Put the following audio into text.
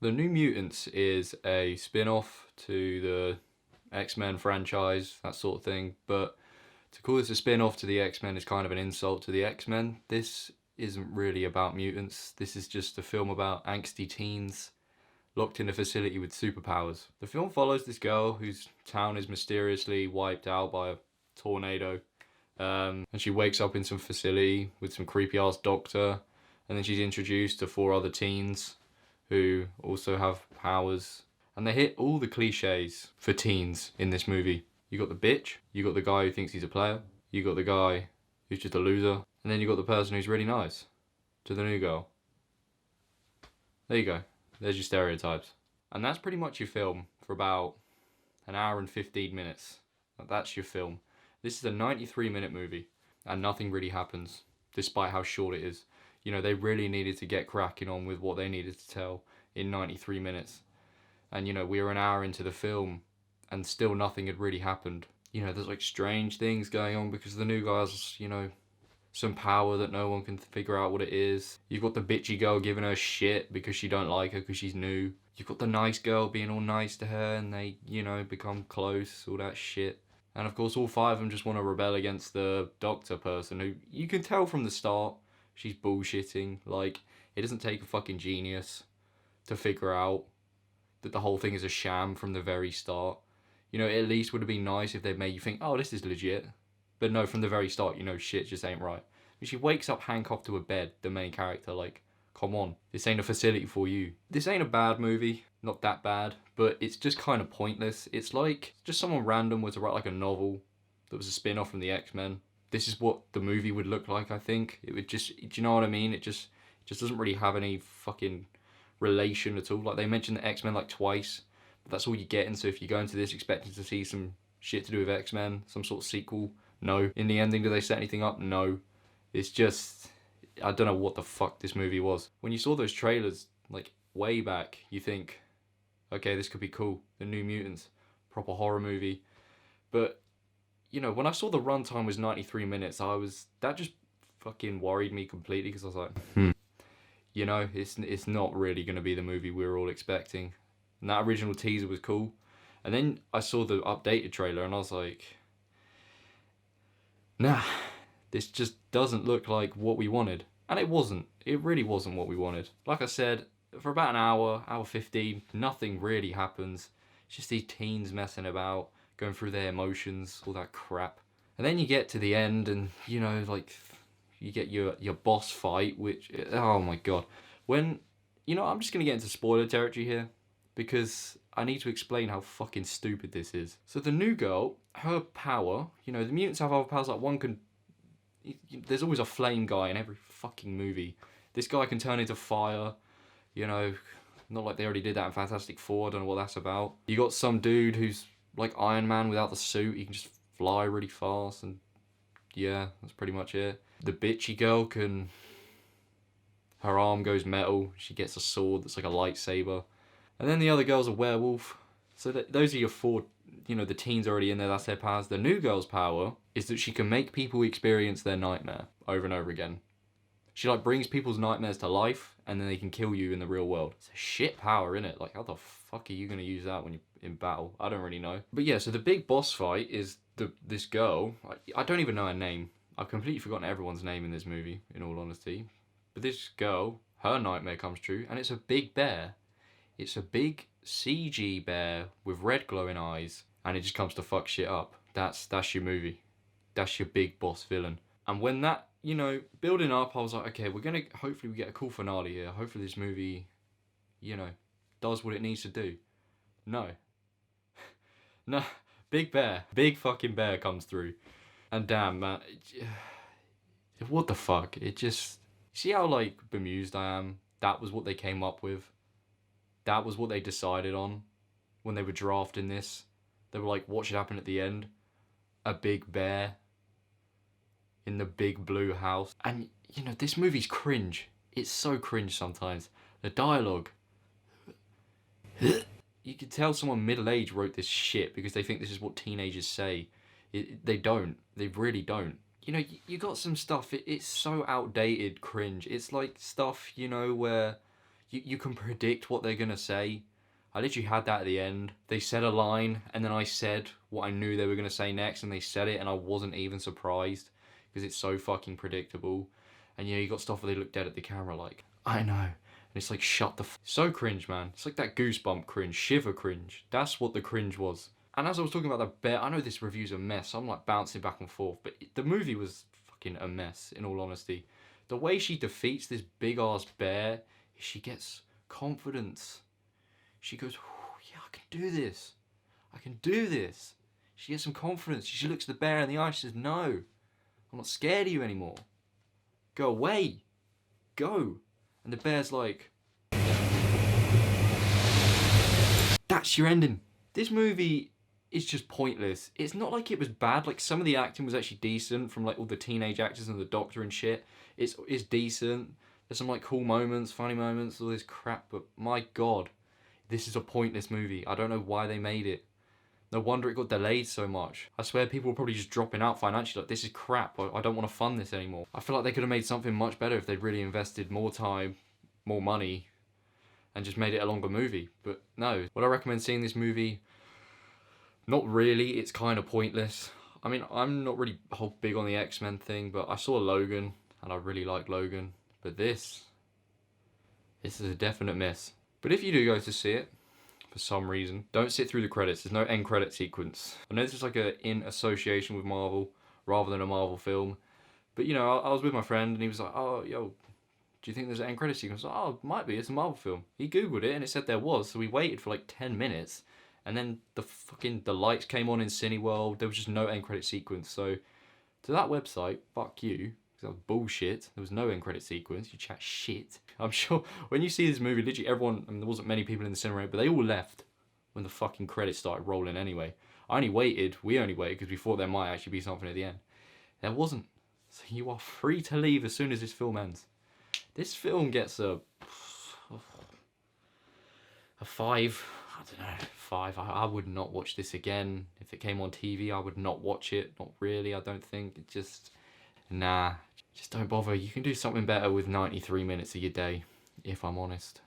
The New Mutants is a spin-off to the X-Men franchise, that sort of thing. But to call this a spin-off to the X-Men is kind of an insult to the X-Men. This isn't really about mutants. This is just a film about angsty teens locked in a facility with superpowers. The film follows this girl whose town is mysteriously wiped out by a tornado. And she wakes up in some facility with some creepy ass doctor. And then she's introduced to four other teens who also have powers. And they hit all the cliches for teens in this movie. You got the bitch, you got the guy who thinks he's a player, you got the guy who's just a loser, and then you got the person who's really nice to the new girl. There you go. There's your stereotypes. And that's pretty much your film for about an hour and 15 minutes. That's your film. This is a 93-minute movie, and nothing really happens, despite how short it is. You know, they really needed to get cracking on with what they needed to tell in 93 minutes. And, you know, we were an hour into the film, and still nothing had really happened. You know, there's like strange things going on because the new guy has, you know, some power that no one can figure out what it is. You've got the bitchy girl giving her shit because she don't like her because she's new. You've got the nice girl being all nice to her and they, you know, become close, all that shit. And of course all five of them just want to rebel against the doctor person who you can tell from the start she's bullshitting. Like, it doesn't take a fucking genius to figure out that the whole thing is a sham from the very start. You know, it at least would have been nice if they'd made you think, oh, this is legit. But no, from the very start, you know, shit just ain't right. She wakes up handcuffed to a bed, the main character, like, come on, this ain't a facility for you. This ain't a bad movie, not that bad, but it's just kind of pointless. It's like, just someone random were to write like a novel that was a spin-off from the X-Men. This is what the movie would look like, I think. It would just, do you know what I mean? It just doesn't really have any fucking relation at all. Like, they mention the X-Men like twice, but that's all you're getting. So if you go into this expecting to see some shit to do with X-Men, some sort of sequel, no. In the ending, do they set anything up? No. It's just, I don't know what the fuck this movie was. When you saw those trailers, like, way back, you think, okay, this could be cool. The New Mutants, proper horror movie. But, you know, when I saw the runtime was 93 minutes, that just fucking worried me completely because I was like, you know, it's not really going to be the movie we were all expecting. And that original teaser was cool. And then I saw the updated trailer and I was like, nah, this just doesn't look like what we wanted. And it wasn't. It really wasn't what we wanted. Like I said, for about an hour 15, nothing really happens. It's just these teens messing about, going through their emotions, all that crap. And then you get to the end and, you know, like, you get your boss fight, which, oh my god. When, you know, I'm just going to get into spoiler territory here, because I need to explain how fucking stupid this is. So the new girl, her power, you know, the mutants have other powers, like one can, there's always a flame guy in every fucking movie. This guy can turn into fire, you know, not like they already did that in Fantastic Four, I don't know what that's about. You got some dude who's like Iron Man without the suit, he can just fly really fast, and yeah, that's pretty much it. The bitchy girl can, her arm goes metal, she gets a sword that's like a lightsaber. And then the other girl's a werewolf. So those are your four, you know, the teens already in there, that's their powers. The new girl's power is that she can make people experience their nightmare over and over again. She like brings people's nightmares to life and then they can kill you in the real world. It's a shit power, innit? Like, how the fuck are you gonna use that when you're in battle? I don't really know. But yeah, so the big boss fight is this girl. I don't even know her name. I've completely forgotten everyone's name in this movie, in all honesty. But this girl, her nightmare comes true and it's a big bear. It's a big CG bear with red glowing eyes, and it just comes to fuck shit up. That's your movie. That's your big boss villain. And when that, you know, building up, I was like, okay, hopefully we get a cool finale here. Hopefully this movie, you know, does what it needs to do. No. No. Big fucking bear comes through. And damn, man. What the fuck? It just, see how, like, bemused I am? That was what they came up with. That was what they decided on when they were drafting this. They were like, what should happen at the end? A big bear in the big blue house. And, you know, this movie's cringe. It's so cringe sometimes. The dialogue. You can tell someone middle-aged wrote this shit because they think this is what teenagers say. They don't. They really don't. You know, you got some stuff, it's so outdated cringe. It's like stuff, you know, where You can predict what they're gonna say. I literally had that at the end. They said a line, and then I said what I knew they were gonna say next, and they said it, and I wasn't even surprised because it's so fucking predictable. And yeah, you got stuff where they look dead at the camera like, I know. And it's like, shut the so cringe, man. It's like that goosebump cringe, shiver cringe. That's what the cringe was. And as I was talking about the bear, I know this review's a mess. So I'm like bouncing back and forth, but the movie was fucking a mess, in all honesty. The way she defeats this big ass bear, she gets confidence. She goes, yeah, I can do this. I can do this. She gets some confidence. She looks the bear in the eye. She says, no, I'm not scared of you anymore. Go away. Go. And the bear's like, that's your ending. This movie is just pointless. It's not like it was bad. Like, some of the acting was actually decent from like all the teenage actors and the doctor and shit. It's decent. There's some like cool moments, funny moments, all this crap. But my God, this is a pointless movie. I don't know why they made it. No wonder it got delayed so much. I swear people were probably just dropping out financially. Like, this is crap. I don't want to fund this anymore. I feel like they could have made something much better if they'd really invested more time, more money, and just made it a longer movie. But no. Would I recommend seeing this movie? Not really. It's kind of pointless. I mean, I'm not really big on the X-Men thing, but I saw Logan, and I really like Logan. But this is a definite miss. But if you do go to see it, for some reason, don't sit through the credits. There's no end credit sequence. I know this is like in association with Marvel rather than a Marvel film, but you know, I was with my friend and he was like, oh, yo, do you think there's an end credit sequence? I was like, oh, it might be, it's a Marvel film. He Googled it and it said there was, so we waited for like 10 minutes and then the lights came on in Cineworld. There was just no end credit sequence. So to that website, fuck you. That was bullshit. There was no end credit sequence. You chat shit. I'm sure when you see this movie, literally everyone, I mean, there wasn't many people in the cinema, but they all left when the fucking credits started rolling anyway. We only waited because we thought there might actually be something at the end. There wasn't. So you are free to leave as soon as this film ends. This film gets a 5. I don't know, 5. I would not watch this again. If it came on TV, I would not watch it. Not really, I don't think. It just, nah. Just don't bother. You can do something better with 93 minutes of your day, if I'm honest.